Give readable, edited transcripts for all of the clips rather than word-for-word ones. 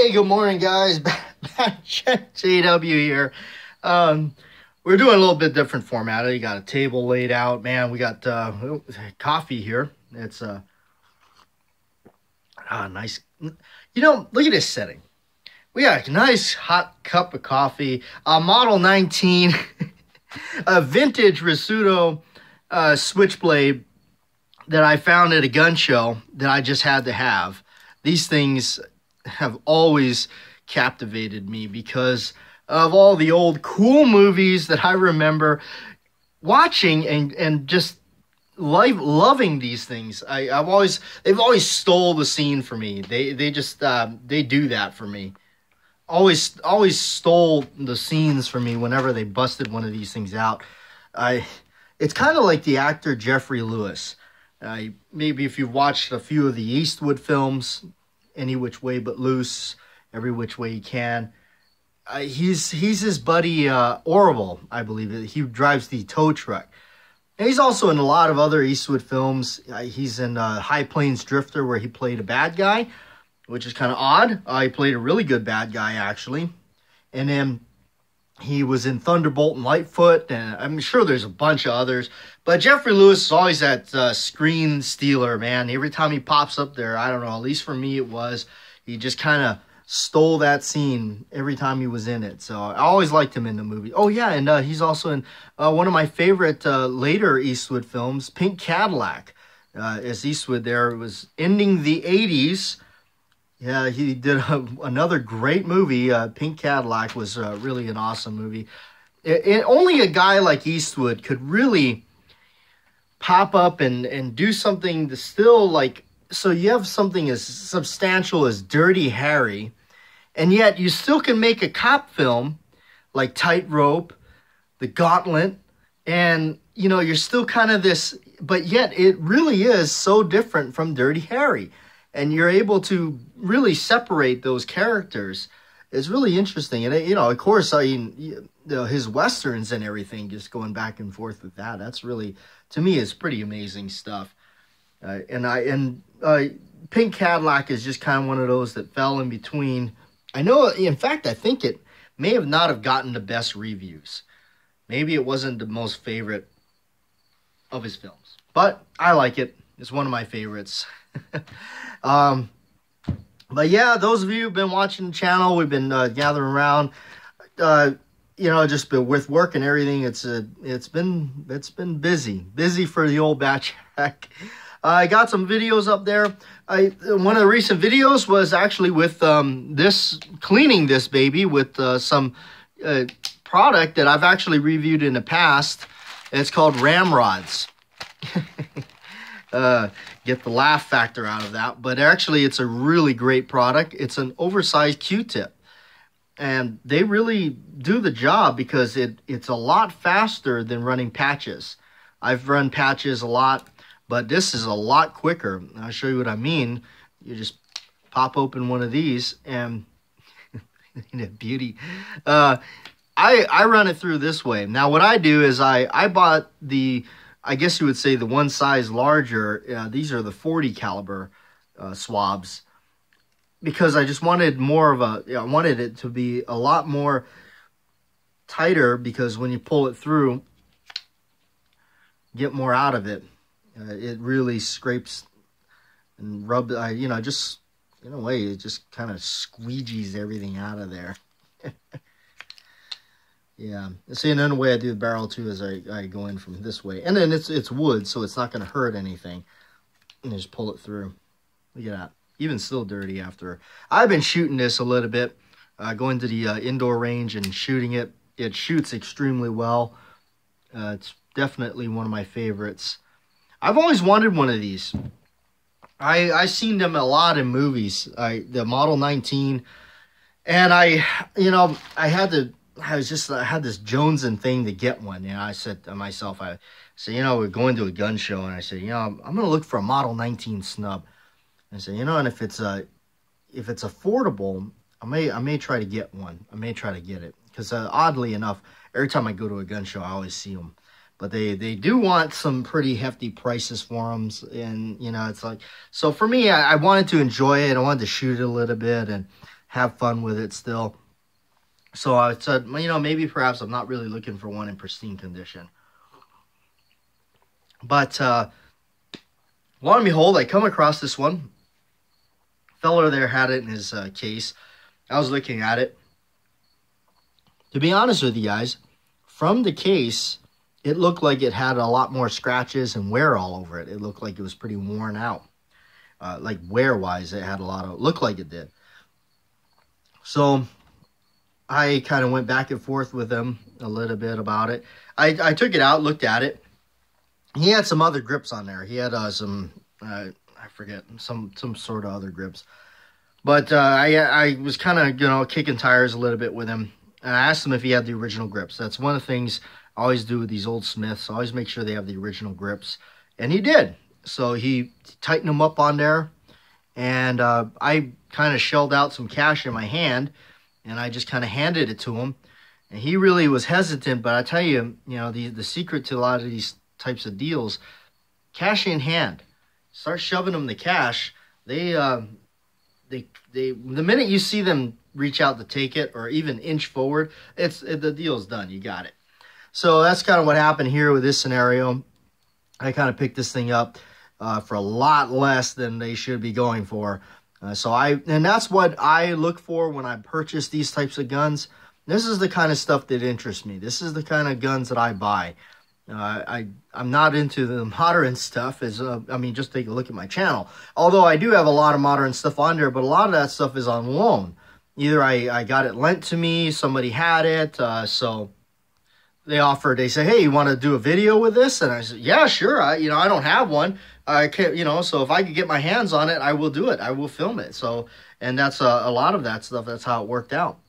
Hey, good morning, guys. BATJAC J.W. here. We're doing a little bit different format. You got a table laid out, man. We got coffee here. It's nice. You know, look at this setting. We got a nice hot cup of coffee. Model 19, a vintage Rizzuto switchblade that I found at a gun show that I just had to have. These things have always captivated me because of all the old cool movies that I remember watching and just loving these things. They've always stole the scene for me. They do that for me. Always stole the scenes for me whenever they busted one of these things out. It's kind of like the actor Jeffrey Lewis. Maybe if you've watched a few of the Eastwood films, Any Which Way But Loose, Every Which Way You Can. He's his buddy Orville, I believe. He drives the tow truck. And he's also in a lot of other Eastwood films. He's in High Plains Drifter, where he played a bad guy, which is kind of odd. He played a really good bad guy, actually. And then he was in Thunderbolt and Lightfoot, and I'm sure there's a bunch of others. But Jeffrey Lewis is always that screen stealer, man. Every time he pops up there, I don't know, at least for me it was, he just kind of stole that scene every time he was in it. So I always liked him in the movie. Oh, yeah, and he's also in one of my favorite later Eastwood films, Pink Cadillac. As Eastwood there was ending the 80s. Yeah, he did another great movie. Pink Cadillac was really an awesome movie. Only a guy like Eastwood could really pop up and do something to still, like, so you have something as substantial as Dirty Harry, and yet you still can make a cop film like Tightrope, The Gauntlet, and, you know, you're still kind of this, but yet it really is so different from Dirty Harry. And you're able to really separate those characters. It's really interesting. And, you know, of course, I mean, his Westerns and everything, just going back and forth with that. That's really, to me, it's pretty amazing stuff. Pink Cadillac is just kind of one of those that fell in between. I know, in fact, I think it may have not have gotten the best reviews. Maybe it wasn't the most favorite of his films. But I like it. It's one of my favorites. But yeah, those of you who've been watching the channel, we've been gathering around, you know, just been with work and everything. It's been busy for the old BATJAC. I got some videos up there. One of the recent videos was actually with cleaning this baby with some product that I've actually reviewed in the past. It's called Ramrods. Get the laugh factor out of that, but actually it's a really great product. It's an oversized Q-tip, and they really do the job because it's a lot faster than running patches. I've run patches a lot, but this is a lot quicker. I'll show you what I mean. You just pop open one of these and beauty. I run it through this way. Now what I do is I bought the, I guess you would say, the one size larger. These are the 40 caliber swabs, because I just wanted more of a, I wanted it to be a lot more tighter, because when you pull it through, get more out of it. It really scrapes and rubs, you know, just in a way, it just kind of squeegees everything out of there. Yeah, see, and then the way I do the barrel too is I go in from this way, and then it's wood, so it's not going to hurt anything. And just pull it through. Look at that, even still dirty after. I've been shooting this a little bit, going to the indoor range and shooting it. It shoots extremely well. It's definitely one of my favorites. I've always wanted one of these. I've seen them a lot in movies. The Model 19, and I had this jonesing thing to get one. You know, I said to myself, you know, we're going to a gun show, and I said, you know, I'm going to look for a Model 19 snub. And I said, you know, and if it's affordable, I may try to get one. I may try to get it, because oddly enough, every time I go to a gun show, I always see them. But they do want some pretty hefty prices for them, and you know, it's like, so for me, I wanted to enjoy it. I wanted to shoot it a little bit and have fun with it still. So I said, maybe perhaps I'm not really looking for one in pristine condition. But lo and behold, I come across this one. Fellow there had it in his case. I was looking at it. To be honest with you guys, from the case, it looked like it had a lot more scratches and wear all over it. It looked like it was pretty worn out. Like wear-wise, it had a lot of, looked like it did. So I kind of went back and forth with him a little bit about it. I took it out, looked at it. He had some other grips on there. He had some, I forget, some sort of other grips. But I was kind of, kicking tires a little bit with him. And I asked him if he had the original grips. That's one of the things I always do with these old Smiths. I always make sure they have the original grips. And he did. So he tightened them up on there. And I kind of shelled out some cash in my hand. And I just kind of handed it to him. And he really was hesitant. But I tell you, the secret to a lot of these types of deals, cash in hand. Start shoving them the cash. The minute you see them reach out to take it or even inch forward, the deal's done. You got it. So that's kind of what happened here with this scenario. I kind of picked this thing up for a lot less than they should be going for. And that's what I look for when I purchase these types of guns. This is the kind of stuff that interests me. This is the kind of guns that I buy. I'm not into the modern stuff. Just take a look at my channel. Although I do have a lot of modern stuff on there, but a lot of that stuff is on loan. Either I got it lent to me, somebody had it, so they say, hey, you want to do a video with this? And I said, yeah, sure. I don't have one. I can't, so if I could get my hands on it, I will do it. I will film it. So, and that's a lot of that stuff. That's how it worked out.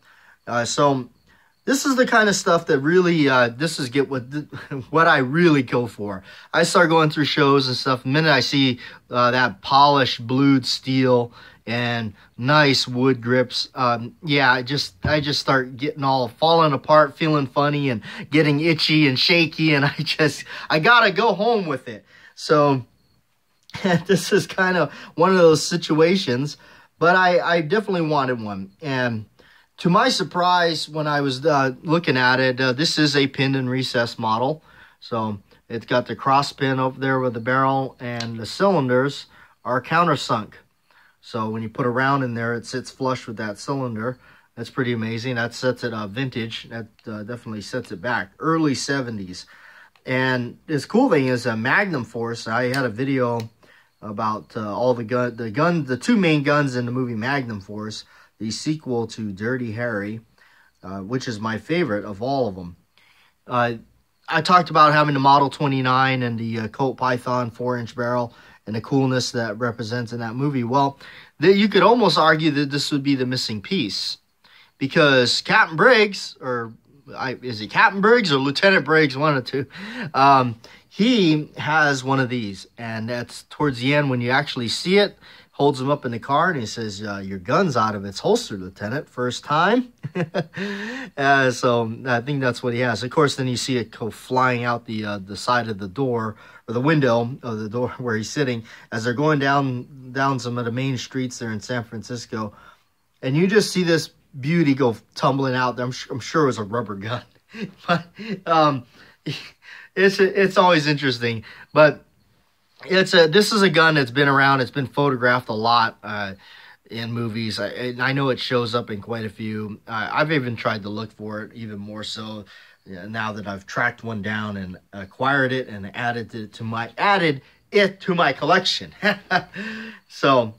So this is the kind of stuff that really, what I really go for. I start going through shows and stuff. The minute I see that polished blued steel and nice wood grips, I just start getting all falling apart, feeling funny and getting itchy and shaky. And I gotta go home with it. So this is kind of one of those situations, but I definitely wanted one. And to my surprise, when I was looking at it, this is a pinned and recessed model. So it's got the cross pin over there with the barrel, and the cylinders are countersunk. So when you put a round in there, it sits flush with that cylinder. That's pretty amazing. That sets it vintage. That definitely sets it back. Early 70s. And this cool thing is a Magnum Force. I had a video about all the two main guns in the movie Magnum Force, the sequel to Dirty Harry, which is my favorite of all of them. I talked about having the Model 29 and the Colt Python 4-inch barrel and the coolness that represents in that movie. Well, you could almost argue that this would be the missing piece, because Captain Briggs, is he Captain Briggs or Lieutenant Briggs, one of the two, he has one of these, and that's towards the end when you actually see it. Holds him up in the car and he says, your gun's out of its holster, Lieutenant. First time. So I think that's what he has. Of course, then you see it go flying out the side of the door, or the window of the door where he's sitting, as they're going down some of the main streets there in San Francisco. And you just see this beauty go tumbling out. I'm sure it was a rubber gun. But it's always interesting. But this is a gun that's been around. It's been photographed a lot in movies. I know it shows up in quite a few. I've even tried to look for it even more so now that I've tracked one down and acquired it and added it to my collection. So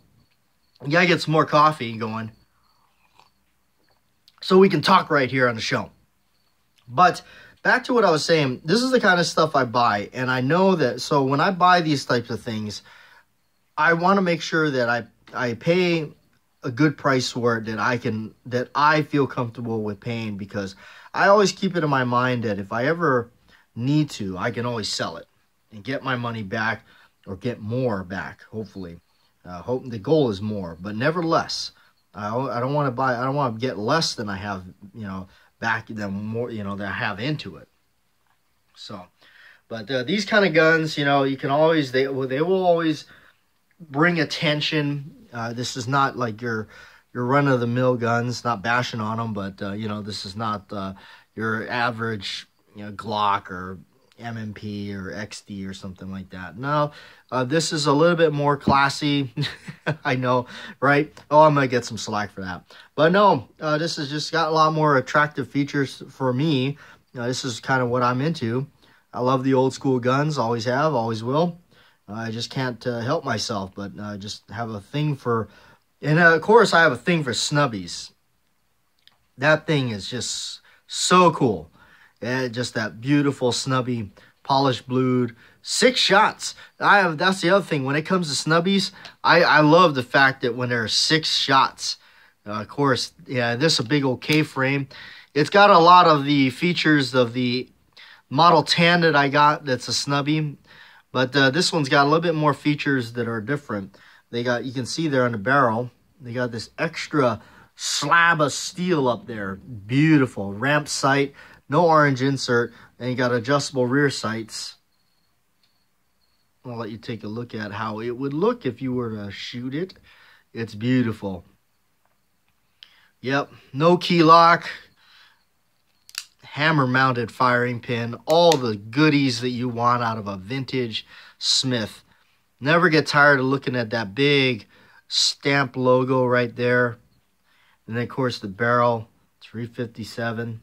I gotta get some more coffee going so we can talk right here on the show. But back to what I was saying, this is the kind of stuff I buy, and I know that, so when I buy these types of things, I want to make sure that I pay a good price for it that I feel comfortable with paying, because I always keep it in my mind that if I ever need to, I can always sell it and get my money back, or get more back, hopefully. The goal is more, but never less. I don't want to get less than I have, back than more, that I have into it. So, but these kind of guns, you can always, they will always bring attention. This is not like your your run-of-the-mill guns. Not bashing on them, but you know, this is not your average, you know, Glock or MMP or XD or something like that. No, this is a little bit more classy. I know, right? Oh, I'm gonna get some slack for that, but no, this has just got a lot more attractive features for me. This is kind of what I'm into. I love the old school guns, always have, always will. I just can't help myself, but I just have a thing for, and of course I have a thing for snubbies. That thing is just so cool. Yeah, just that beautiful snubby, polished blued, 6 shots. That's the other thing. When it comes to snubbies, I love the fact that when there are 6 shots, of course, yeah, this is a big old K-frame. It's got a lot of the features of the Model 10 that I got that's a snubby, but this one's got a little bit more features that are different. You can see there on the barrel, they got this extra slab of steel up there. Beautiful. Ramp sight. No orange insert, and you got adjustable rear sights. I'll let you take a look at how it would look if you were to shoot it. It's beautiful. Yep, no key lock, hammer-mounted firing pin, all the goodies that you want out of a vintage Smith. Never get tired of looking at that big stamp logo right there. And then, of course, the barrel, 357.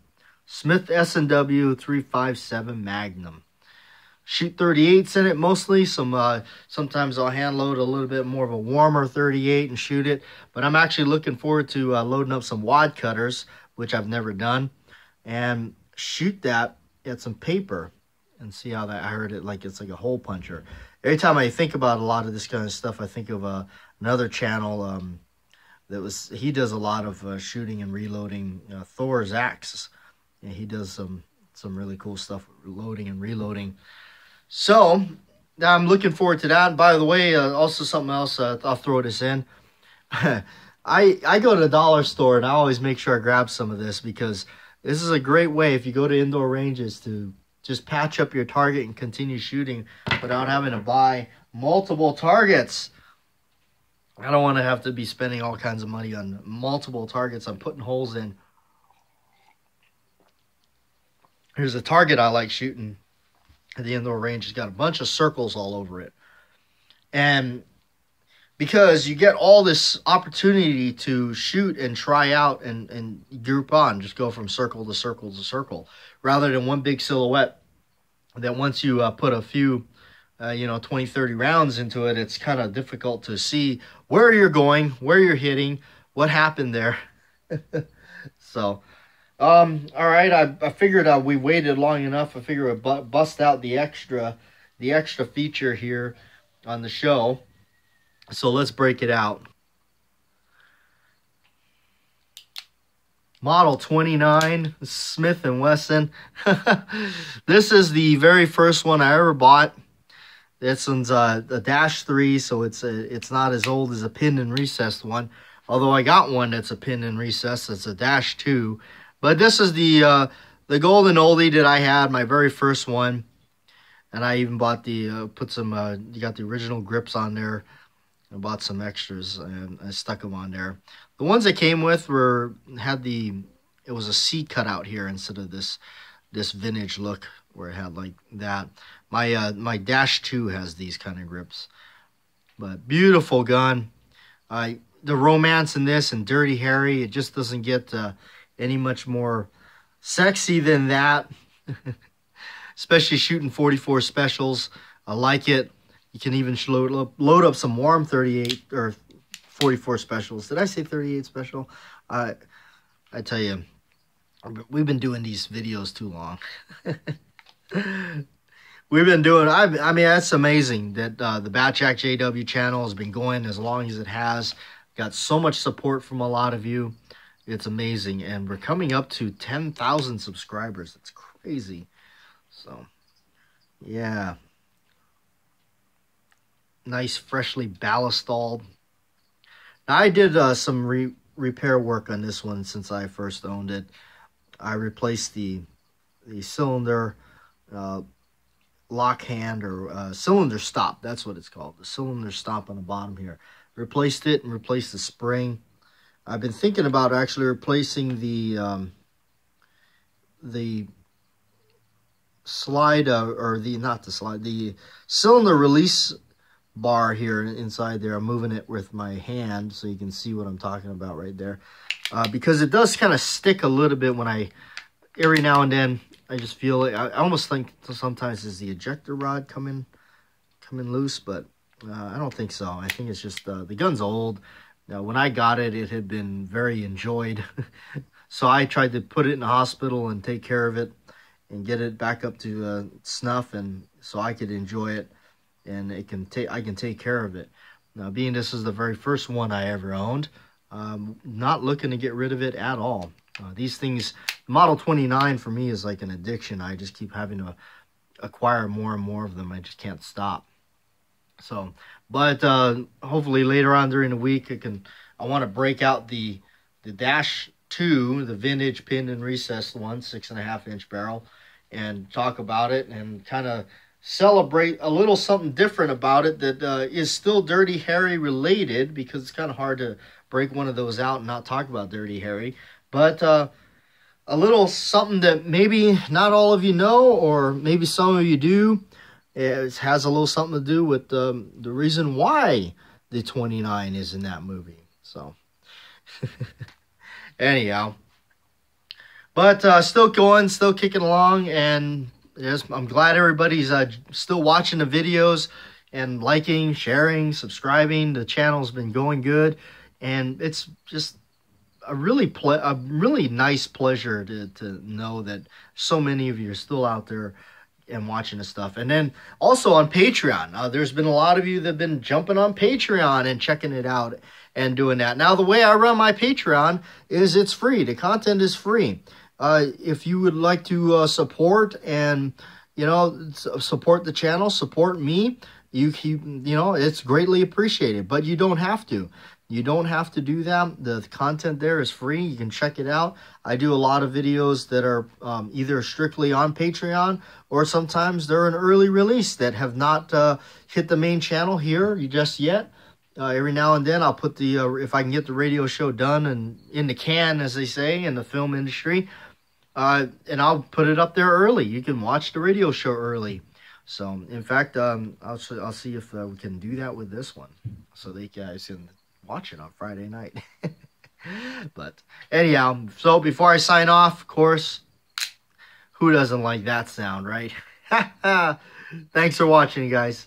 Smith S&W 357 Magnum. Shoot 38s in it mostly. Sometimes I'll hand load a little bit more of a warmer 38 and shoot it. But I'm actually looking forward to loading up some wad cutters, which I've never done, and shoot that at some paper and see how that. I heard it like it's like a hole puncher. Every time I think about a lot of this kind of stuff, I think of another channel he does a lot of shooting and reloading. Thor's Axe. Yeah, he does some really cool stuff, loading and reloading. So I'm looking forward to that. By the way, also something else, I'll throw this in. I go to the dollar store and I always make sure I grab some of this, because this is a great way, if you go to indoor ranges, to just patch up your target and continue shooting without having to buy multiple targets. I don't want to have to be spending all kinds of money on multiple targets I'm putting holes in. Here's a target I like shooting at the indoor range. It's got a bunch of circles all over it. And because you get all this opportunity to shoot and try out and group on, just go from circle to circle to circle, rather than one big silhouette that once you put a few, 20, 30 rounds into it, it's kind of difficult to see where you're going, where you're hitting, what happened there. So... all right, I figured we waited long enough. I figured we'd bust out the extra feature here on the show. So let's break it out. Model 29, Smith & Wesson. This is the very first one I ever bought. This one's a -3, so it's not as old as a pinned and recessed one. Although I got one that's a pinned and recessed. It's a -2. But this is the golden oldie that I had, my very first one. And I even bought you got the original grips on there. I bought some extras and I stuck them on there. The ones I came with it was a C cutout here instead of this vintage look where it had like that. My -2 has these kind of grips. But beautiful gun. The romance in this and Dirty Harry, it just doesn't get any much more sexy than that. Especially shooting 44 specials. I like it. You can even load up some warm 38 or 44 specials. Did I say 38 special? I tell you, we've been doing these videos too long. We've been doing, I mean, that's amazing that the BATJAC J.W. channel has been going as long as it has. Got so much support from a lot of you. It's amazing. And we're coming up to 10,000 subscribers. It's crazy. So, yeah. Nice, freshly ballastalled. Now, I did some repair work on this one since I first owned it. I replaced the cylinder lock hand or cylinder stop. That's what it's called. The cylinder stop on the bottom here. Replaced it and replaced the spring. I've been thinking about actually replacing the slide, the cylinder release bar here inside there. I'm moving it with my hand so you can see what I'm talking about right there. Because it does kind of stick a little bit when every now and then, I just feel it. I almost think sometimes is the ejector rod coming loose, but I don't think so. I think it's just the gun's old. When I got it, it had been very enjoyed. So I tried to put it in the hospital and take care of it and get it back up to snuff, and so I could enjoy it, and I can take care of it. Now, being this is the very first one I ever owned, not looking to get rid of it at all. These things, Model 29 for me is like an addiction. I just keep having to acquire more and more of them. I just can't stop. So, but hopefully later on during the week, I want to break out the Dash 2, the vintage pinned and recessed one, 6.5-inch barrel, and talk about it and kind of celebrate a little something different about it that is still Dirty Harry related, because it's kind of hard to break one of those out and not talk about Dirty Harry. But a little something that maybe not all of you know, or maybe some of you do. It has a little something to do with the reason why the 29 is in that movie. So, anyhow. But still going, still kicking along, and yes, I'm glad everybody's still watching the videos and liking, sharing, subscribing. The channel's been going good, and it's just a really nice pleasure to know that so many of you are still out there and watching the stuff. And then also on Patreon, there's been a lot of you that have been jumping on Patreon and checking it out and doing that. Now, the way I run my Patreon is it's free. The content is free. If you would like to support and, support the channel, support me, it's greatly appreciated, but you don't have to. You don't have to do that. The content there is free. You can check it out. I do a lot of videos that are either strictly on Patreon, or sometimes they're an early release that have not hit the main channel here just yet. Every now and then I'll put if I can get the radio show done and in the can, as they say in the film industry, and I'll put it up there early. You can watch the radio show early. So, in fact, I'll see if we can do that with this one, so that you guys can watch it on Friday night. But anyhow, so before I sign off, of course, who doesn't like that sound, right? Thanks for watching, guys.